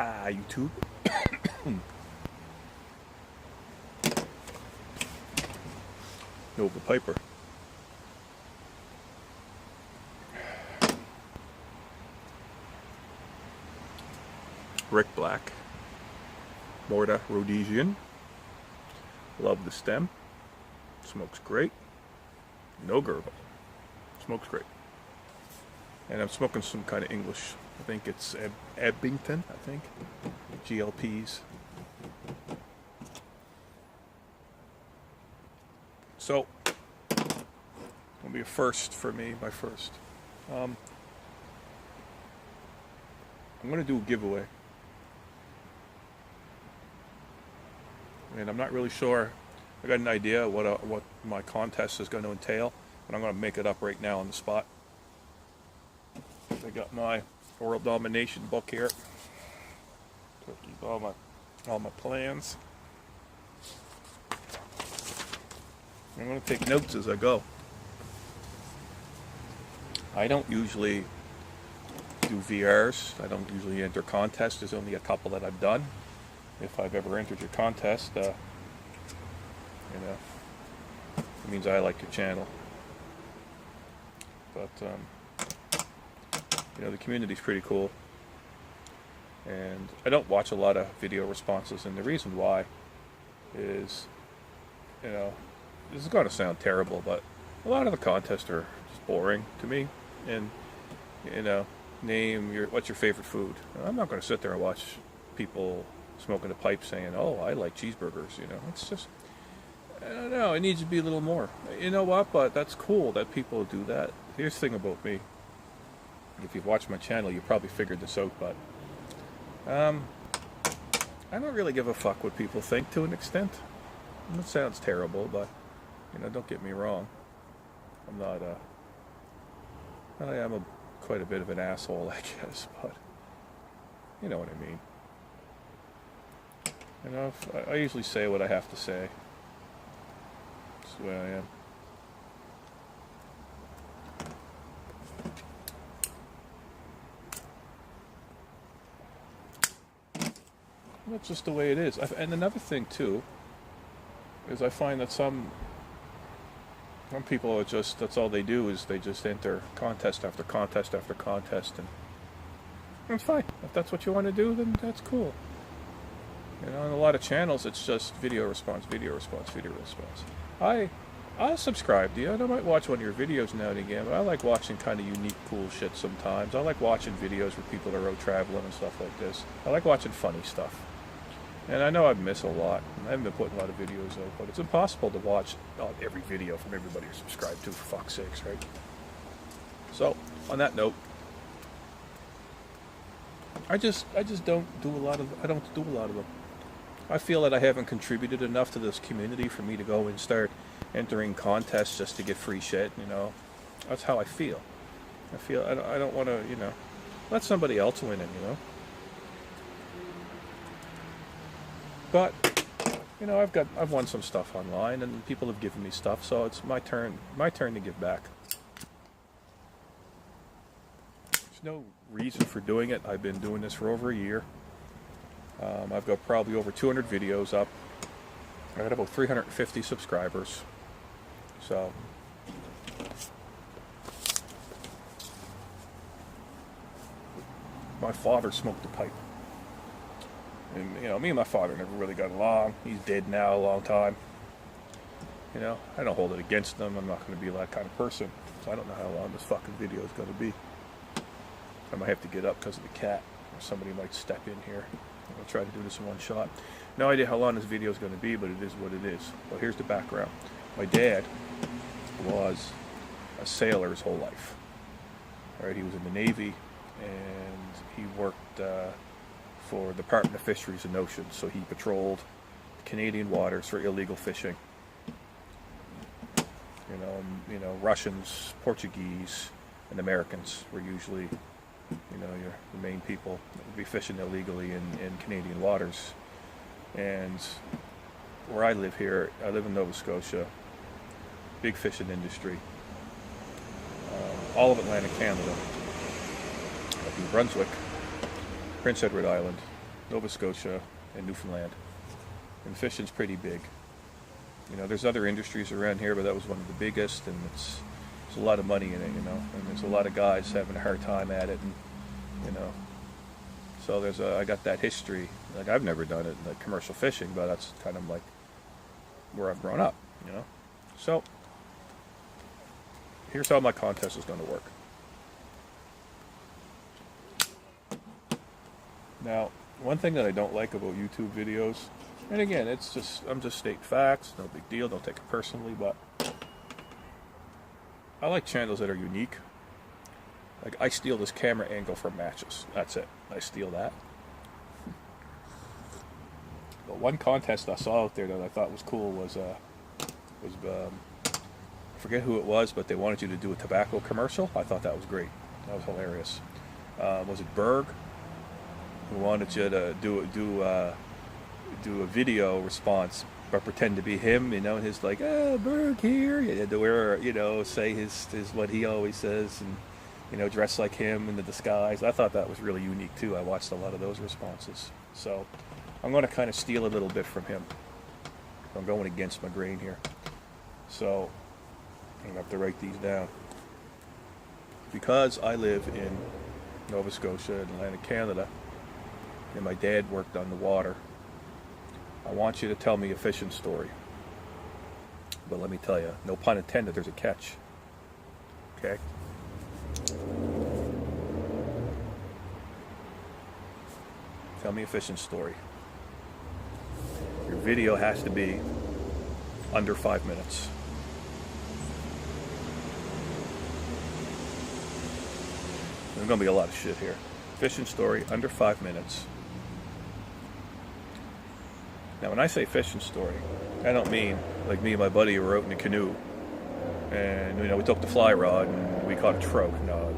Hi, YouTube. Nova Piper. Rick Black. Morta Rhodesian. Love the stem. Smokes great. No gurgle. Smokes great. And I'm smoking some kind of English. I think it's Abington, I think. GLPs. So, it'll be a first for me, my first. I'm going to do a giveaway. And I'm not really sure. I got an idea what my contest is going to entail, but I'm going to make it up right now on the spot. I got my World Domination book here. So keep all my plans. I'm going to take notes as I go. I don't usually do VRs. I don't usually enter contests. There's only a couple that I've done. If I've ever entered your contest, it means I like your channel. But the community's pretty cool, and I don't watch a lot of video responses, and the reason why is, this is going to sound terrible, but a lot of the contests are just boring to me. And name what's your favorite food. I'm not going to sit there and watch people smoking a pipe saying, "Oh, I like cheeseburgers." It's just, I don't know. It needs to be a little more. You know what? But that's cool that people do that. Here's the thing about me. If you've watched my channel, you probably figured this out, but I don't really give a fuck what people think to an extent. And it sounds terrible, but don't get me wrong. I'm not I am quite a bit of an asshole, I guess, but you know what I mean. I usually say what I have to say. That's the way I am. That's just the way it is. And another thing too is I find that some people are just, that's all they do is they just enter contest after contest after contest, and it's fine. If that's what you want to do, then that's cool. On a lot of channels, it's just video response, video response, video response. I subscribe to you, and I might watch one of your videos now and again, but I like watching kind of unique, cool shit sometimes. I like watching videos where people are out traveling and stuff like this. I like watching funny stuff. And I know I've missed a lot. I haven't been putting a lot of videos out, but it's impossible to watch every video from everybody you're subscribed to, for fuck's sakes, right? So, on that note, I just don't do a lot of them. I feel that I haven't contributed enough to this community for me to go and start entering contests just to get free shit, That's how I feel. I don't want to, let somebody else win it, But, I've won some stuff online, and people have given me stuff, so it's my turn to give back. There's no reason for doing it. I've been doing this for over a year. I've got probably over 200 videos up. I got about 350 subscribers. So, my father smoked a pipe. And, me and my father never really got along. He's dead now a long time. I don't hold it against him. I'm not going to be that kind of person. So I don't know how long this fucking video is going to be. I might have to get up because of the cat. Or somebody might step in here. I'll try to do this in one shot. No idea how long this video is going to be, but it is what it is. Well, here's the background. My dad was a sailor his whole life. All right, he was in the Navy, and he worked for the Department of Fisheries and Oceans. So he patrolled Canadian waters for illegal fishing. Russians, Portuguese, and Americans were usually, the main people that would be fishing illegally in Canadian waters. And where I live here, I live in Nova Scotia, big fishing industry. All of Atlantic Canada, New Brunswick, Prince Edward Island, Nova Scotia, and Newfoundland. And fishing's pretty big. You know, there's other industries around here, but that was one of the biggest, and there's a lot of money in it, you know, and there's a lot of guys having a hard time at it, and, you know, so I got that history. Like, I've never done it, like commercial fishing, but that's kind of like where I've grown up, you know. So, here's how my contest is going to work. Now, one thing that I don't like about YouTube videos, and again, I'm just stating facts, no big deal, don't take it personally, but I like channels that are unique. Like, I steal this camera angle from matches. That's it. I steal that. But one contest I saw out there that I thought was cool was I forget who it was, but they wanted you to do a tobacco commercial. I thought that was great. That was hilarious. Was it Berg? Who wanted you to do a video response, but pretend to be him, you know, and his like, Berg here. You had to wear, you know, say his what he always says, and, you know, dress like him in the disguise. I thought that was really unique too. I watched a lot of those responses. So I'm going to kind of steal a little bit from him. I'm going against my grain here. So I'm going to have to write these down. Because I live in Nova Scotia, Atlantic Canada, and my dad worked on the water, I want you to tell me a fishing story. But let me tell you, no pun intended, there's a catch. Okay? Tell me a fishing story. Your video has to be under 5 minutes. There's going to be a lot of shit here. Fishing story, under 5 minutes. Now, when I say fishing story, I don't mean like me and my buddy were out in a canoe, and, you know, we took the fly rod and we caught a trout. No,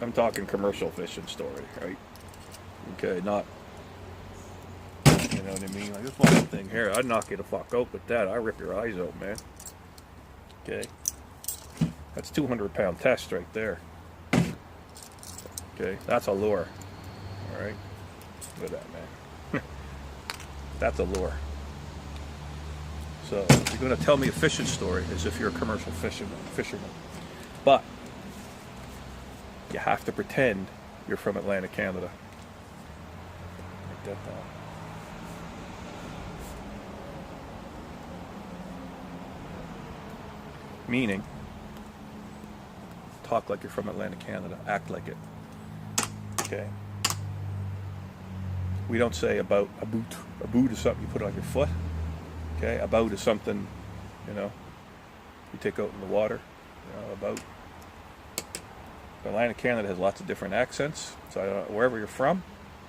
I'm talking commercial fishing story, right? Okay, not, you know what I mean? Like this one thing here, I'd knock you the fuck out with that. I'd rip your eyes out, man. Okay, that's 200-pound test right there. Okay, that's a lure. All right, look at that, man. That's a lure. So you're going to tell me a fishing story as if you're a commercial fisherman. But you have to pretend you're from Atlantic Canada. Write that down. Meaning, talk like you're from Atlantic Canada. Act like it. Okay? We don't say about a boot. A boot is something you put on your foot. Okay? A boat is something, you know, you take out in the water. You know, a boat. Atlantic Canada has lots of different accents. So wherever you're from,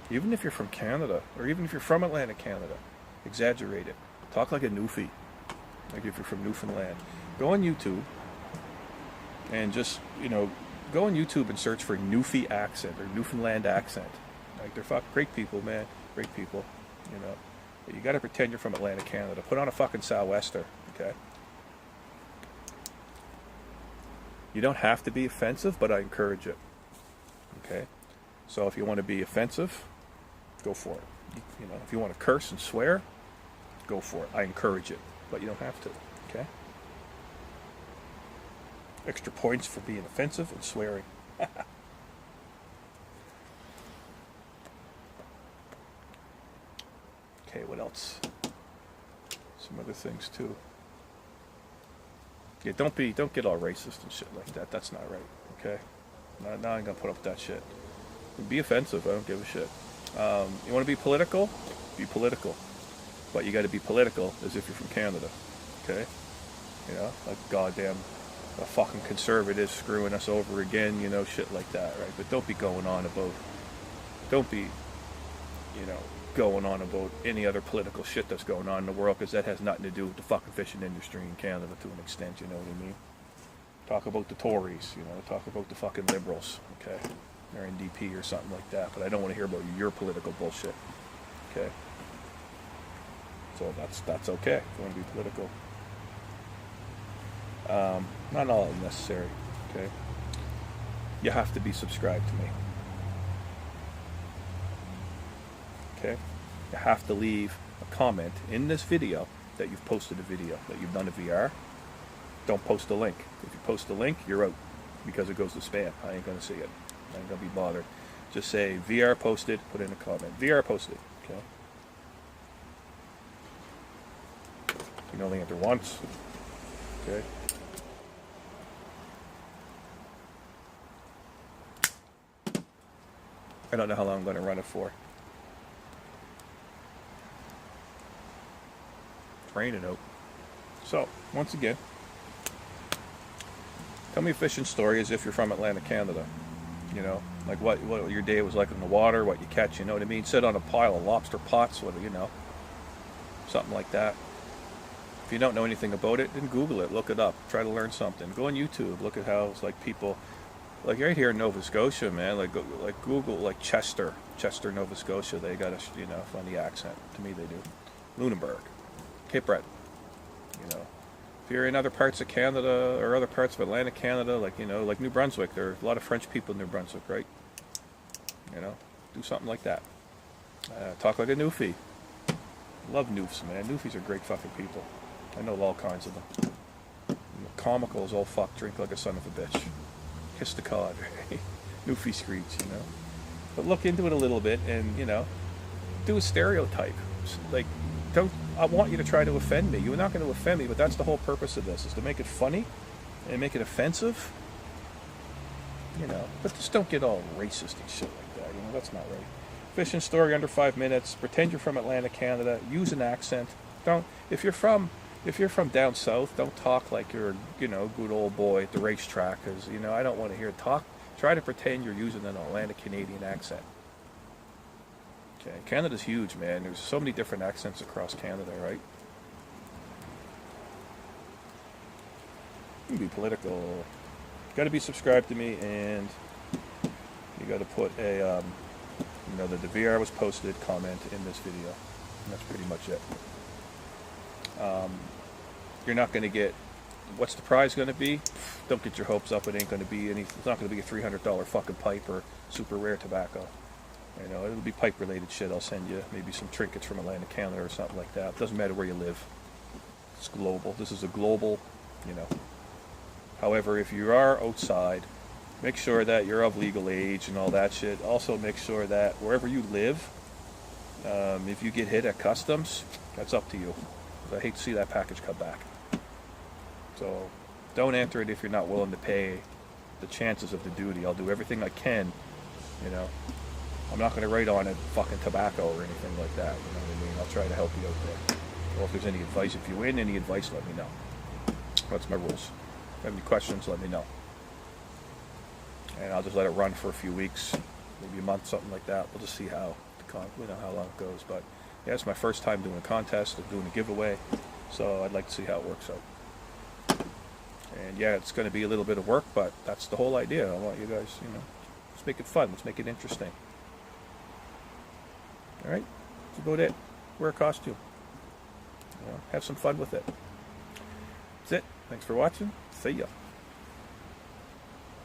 even if you're from Canada, or even if you're from Atlantic Canada, exaggerate it. Talk like a Newfie. Like if you're from Newfoundland. Go on YouTube and just, you know, go on YouTube and search for Newfie accent or Newfoundland accent. Like, they're fucking great people, man. Great people, you know. But you got to pretend you're from Atlantic Canada. Put on a fucking sou'wester, okay? You don't have to be offensive, but I encourage it, okay? So if you want to be offensive, go for it. You know, if you want to curse and swear, go for it. I encourage it, but you don't have to, okay? Extra points for being offensive and swearing. Okay, what else? Some other things too. Yeah, don't get all racist and shit like that. That's not right, okay? Now I'm gonna put up with that shit. Be offensive, I don't give a shit. You wanna be political? Be political. But you gotta be political as if you're from Canada, okay? You know, like goddamn a fucking conservative screwing us over again, you know, shit like that, right? But don't be, you know, going on about any other political shit that's going on in the world, because that has nothing to do with the fucking fishing industry in Canada to an extent, you know what I mean? Talk about the Tories, you know, talk about the fucking Liberals, okay? Or NDP or something like that, but I don't want to hear about your political bullshit, okay? So that's okay if you want to be political. Not all necessary, okay? you have to be subscribed to me. Okay? You have to leave a comment in this video that you've posted a video, that you've done a VR. Don't post a link. If you post a link, you're out because it goes to spam. I ain't going to see it. I ain't going to be bothered. Just say VR posted, put in a comment. VR posted. Okay? You can only enter once. Okay? I don't know how long I'm going to run it for. It's raining out. So, once again, tell me a fishing story as if you're from Atlantic Canada. You know, like what your day was like in the water, what you catch, you know what I mean? Sit on a pile of lobster pots, what, you know, something like that. If you don't know anything about it, then Google it, look it up, try to learn something. Go on YouTube, look at how it's like people, like right here in Nova Scotia, man, like Google, like Chester, Nova Scotia, they got a, you know, funny accent. To me they do. Lunenburg, Cape Breton, you know. If you're in other parts of Canada or other parts of Atlantic Canada, like, you know, like New Brunswick, there are a lot of French people in New Brunswick, right? You know, do something like that. Talk like a Newfie. Love Noofs, man. Newfies are great fucking people. I know all kinds of them. Comical as all fuck, drink like a son of a bitch. Kiss the cod. Newfie screech, you know. But look into it a little bit and, you know, do a stereotype. Like, I want you to try to offend me. You're not going to offend me, but that's the whole purpose of this, is to make it funny and make it offensive. You know, but just don't get all racist and shit like that. You know, that's not right. Fishing story under 5 minutes. Pretend you're from Atlantic Canada. Use an accent. Don't, if you're from down south, don't talk like you're, you know, good old boy at the racetrack, because, you know, I don't want to hear talk. Try to pretend you're using an Atlantic Canadian accent. Okay, Canada's huge, man. There's so many different accents across Canada, right? You can be political. You got to be subscribed to me, and you got to put a, you know, that the VR was posted comment in this video. And that's pretty much it. You're not going to get, what's the prize going to be? Don't get your hopes up. It ain't going to be any, it's not going to be a $300 fucking pipe or super rare tobacco. You know, it'll be pipe related shit. I'll send you maybe some trinkets from Atlantic Canada or something like that. It doesn't matter where you live. It's global. This is a global, you know. However, if you are outside, make sure that you're of legal age and all that shit. Also make sure that wherever you live, if you get hit at customs, that's up to you. I hate to see that package come back. So don't enter it if you're not willing to pay the chances of the duty. I'll do everything I can, you know. I'm not going to write on it fucking tobacco or anything like that, you know what I mean? I'll try to help you out there. Or if there's any advice, if you win any advice, let me know. That's my rules. If you have any questions, let me know. And I'll just let it run for a few weeks, maybe a month, something like that. We'll just see how, you know, how long it goes. But yeah, it's my first time doing a contest, doing a giveaway, so I'd like to see how it works out. And yeah, it's going to be a little bit of work, but that's the whole idea. I want you guys, you know, let's make it fun. Let's make it interesting. All right, that's about it. Wear a costume. You know, have some fun with it. That's it. Thanks for watching. See ya.